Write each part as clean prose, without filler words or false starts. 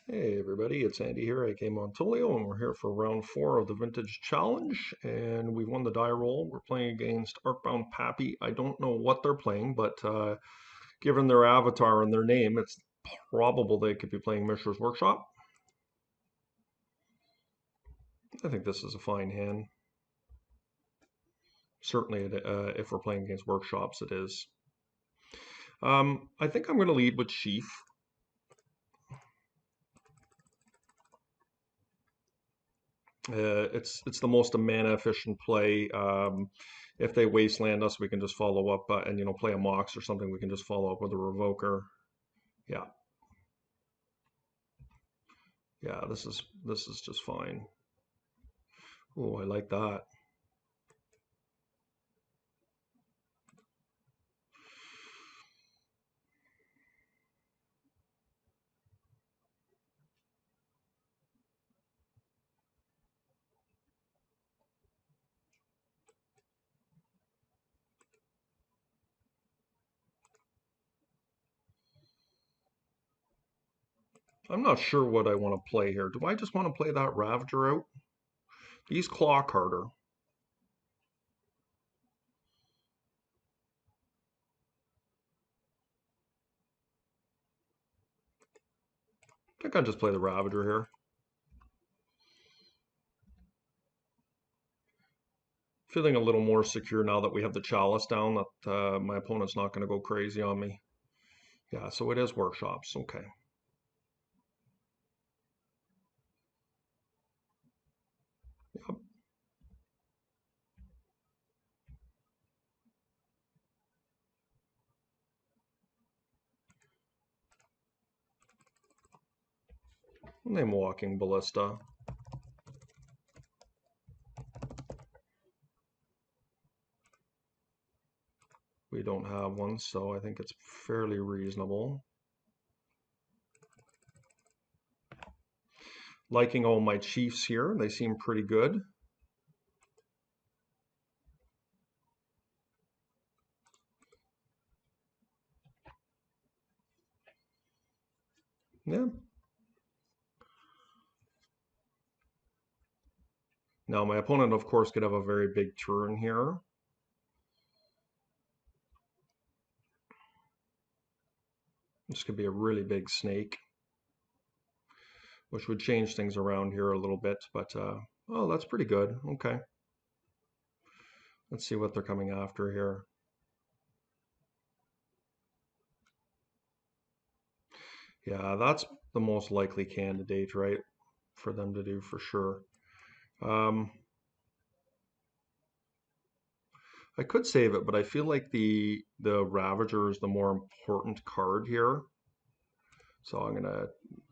Hey everybody, it's Andy here, aka Montolio, and we're here for round 4 of the Vintage Challenge, and we've won the die roll. We're playing against Arcbound Pappy. I don't know what they're playing, but given their avatar and their name, it's probable they could be playing Mishra's Workshop. I think this is a fine hand. Certainly, if we're playing against Workshops, it is. I think I'm going to lead with Chief. It's the most mana efficient play. If they wasteland us, we can just follow up and play a Mox or something. We can just follow up with a Revoker. Yeah, yeah. This is just fine. Oh, I like that. I'm not sure what I want to play here. Do I just want to play that Ravager out? He's Claw Carter. I think I'll just play the Ravager here. Feeling a little more secure now that we have the Chalice down, that my opponent's not going to go crazy on me. Yeah, so it is Workshops. Okay. Yep. Name Walking Ballista. We don't have one, so I think it's fairly reasonable. Liking all my chiefs here. They seem pretty good. Yeah. Now, my opponent, of course, could have a very big turn here. This could be a really big snake, which would change things around here a little bit, but oh, that's pretty good. Okay. Let's see what they're coming after here. Yeah, that's the most likely candidate, right, for them to do for sure. Um, I could save it, but I feel like the Ravager is the more important card here. So I'm gonna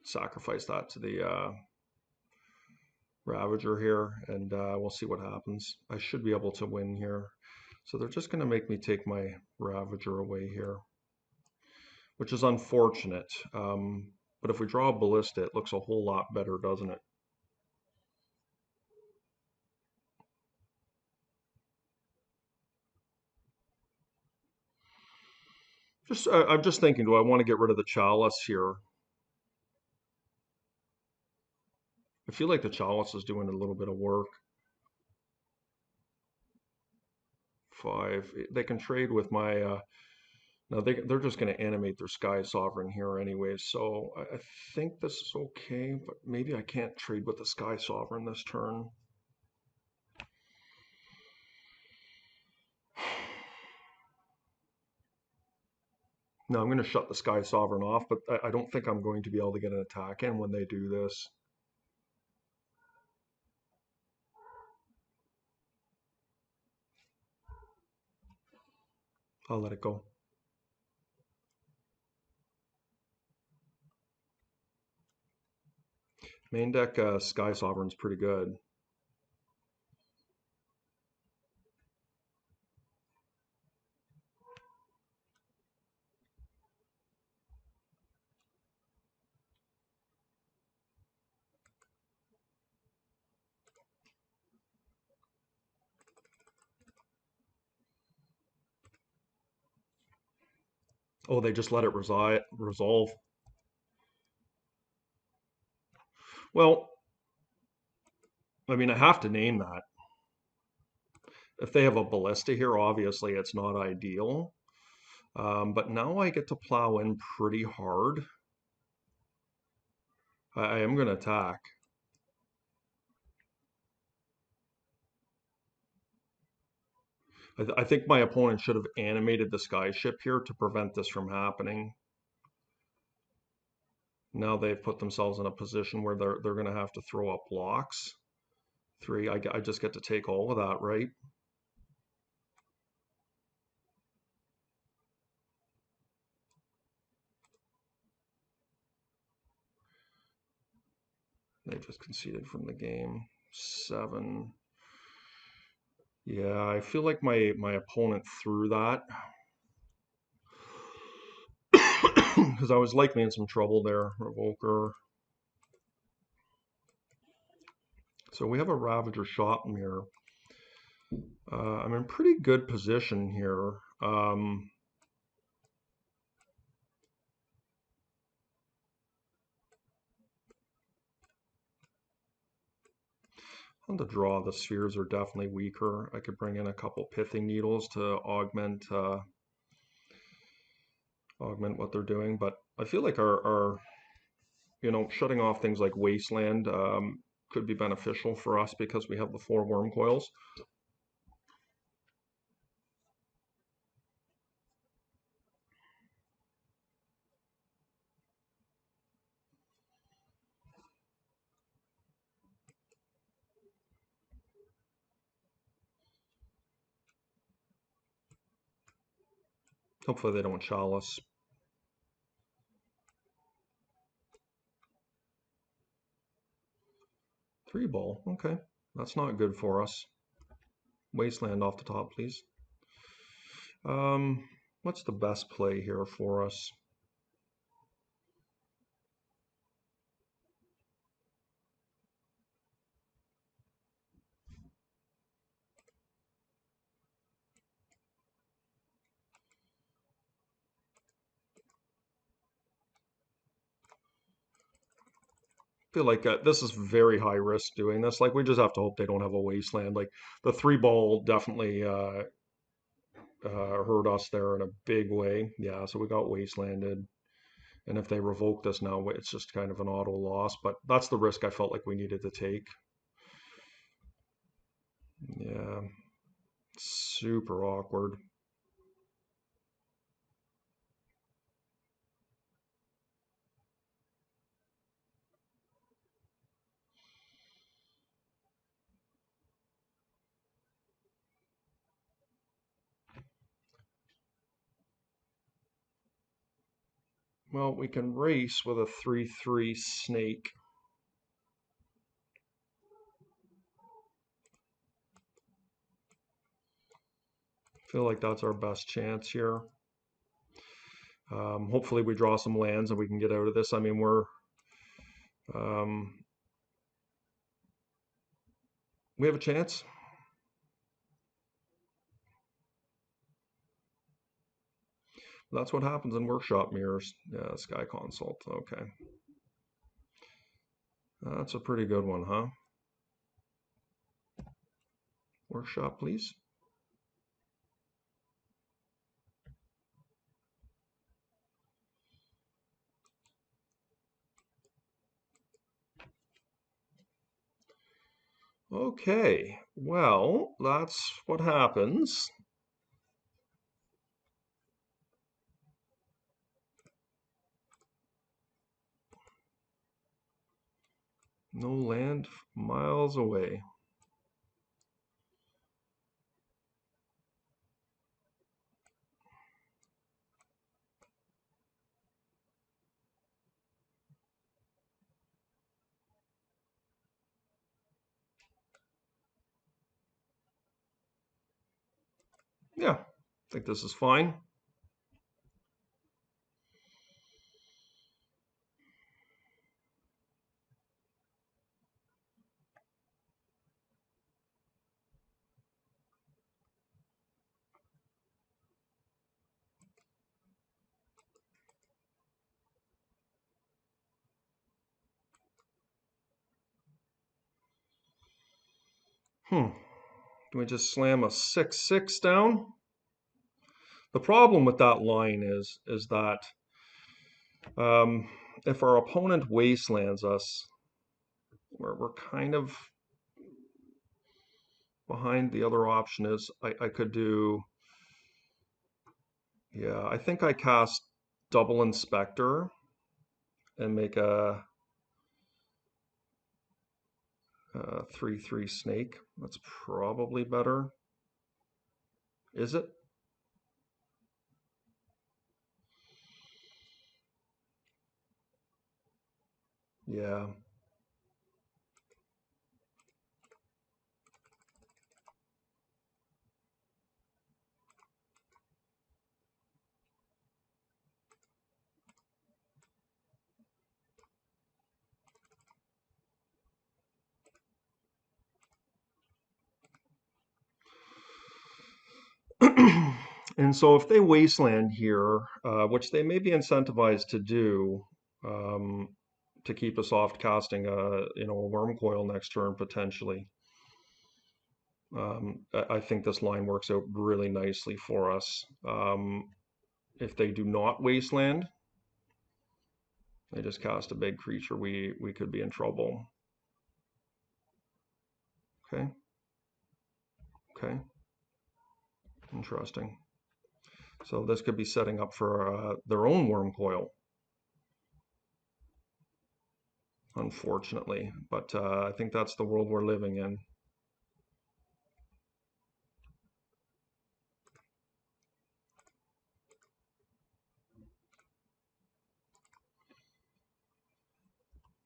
sacrifice that to the Ravager here, and we'll see what happens. I should be able to win here. So they're just gonna make me take my Ravager away here, which is unfortunate. But if we draw a Ballista, it looks a whole lot better, doesn't it? I'm just thinking, do I want to get rid of the Chalice here? I feel like the Chalice is doing a little bit of work. 5. They can trade with my. No, they're just going to animate their Sky Sovereign here anyway. So I think this is okay, but maybe I can't trade with the Sky Sovereign this turn. No, I'm going to shut the Sky Sovereign off, but I don't think I'm going to be able to get an attack in when they do this. I'll let it go. Main deck Sky Sovereign's pretty good. Oh, they just let it resolve. Well, I mean, I have to name that. If they have a ballista here, obviously it's not ideal. But now I get to plow in pretty hard. I am going to attack. I think my opponent should have animated the skyship here to prevent this from happening. Now they've put themselves in a position where they're going to have to throw up blocks. 3, I just get to take all of that, right? They just conceded from the game. 7. Yeah, I feel like my opponent threw that because I was likely in some trouble there, Revoker. So we have a Ravager Shop mirror. I'm in pretty good position here. On the draw, the spheres are definitely weaker. I could bring in a couple pithing needles to augment what they're doing, but I feel like our shutting off things like Wasteland could be beneficial for us because we have the 4 worm coils. Hopefully they don't chalice. 3 ball, okay. That's not good for us. Wasteland off the top, please. What's the best play here for us? Feel like this is very high risk doing this. Like we just have to hope they don't have a Wasteland. Like the 3 ball definitely hurt us there in a big way. Yeah, so we got Wastelanded. And if they revoke this now, it's just kind of an auto loss. But that's the risk I felt like we needed to take. Yeah, super awkward. Well, we can race with a 3/3 snake. Feel like that's our best chance here. Hopefully we draw some lands and we can get out of this. I mean, um, we have a chance. That's what happens in workshop mirrors. Yeah, Sky Consult. Okay. That's a pretty good one, huh? Workshop, please. Okay, well, that's what happens. No land miles away. Yeah, I think this is fine. Hmm. Can we just slam a 6/6 down? The problem with that line is that um, if our opponent wastelands us, we're kind of behind. The other option is I could do, yeah, I think I cast double inspector and make a 3/3 snake. That's probably better. Is it? Yeah. And so if they wasteland here, which they may be incentivized to do, um, to keep us off casting a worm coil next turn potentially. I think this line works out really nicely for us. If they do not wasteland, they just cast a big creature, we could be in trouble. Okay, okay, interesting. So this could be setting up for their own worm coil, unfortunately. But I think that's the world we're living in.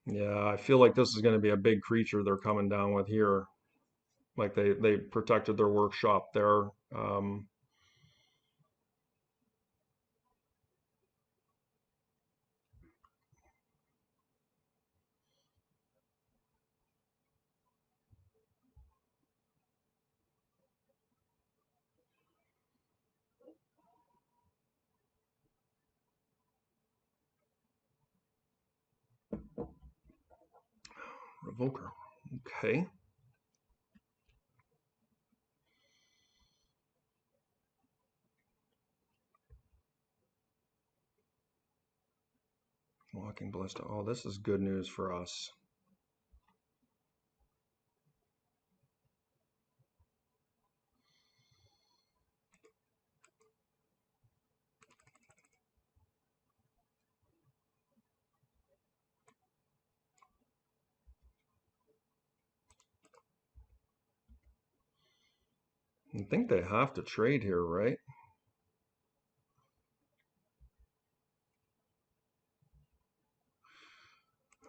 Yeah, I feel like this is going to be a big creature they're coming down with here. Like they protected their workshop there. Revoker. Okay. Walking Ballista. Oh, this is good news for us. I think they have to trade here, right?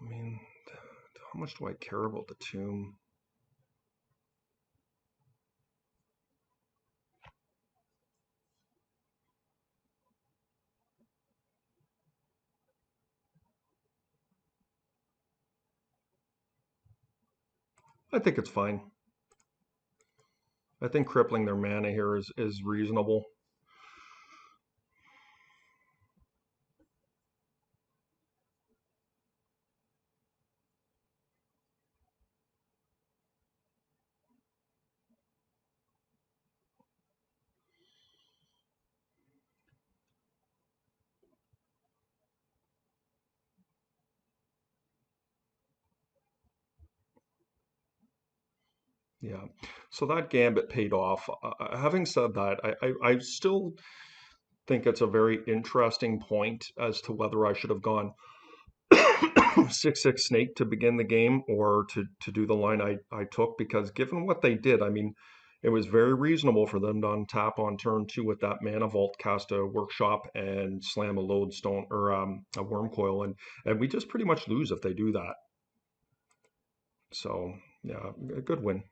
I mean, how much do I care about the tomb? I think it's fine. I think crippling their mana here is reasonable. Yeah. So that gambit paid off. Having said that, I still think it's a very interesting point as to whether I should have gone 6/6 snake to begin the game or to do the line I took, because given what they did, I mean, it was very reasonable for them to untap on turn two with that mana vault, cast a workshop, and slam a lodestone or a worm coil, and we just pretty much lose if they do that. So yeah, a good win.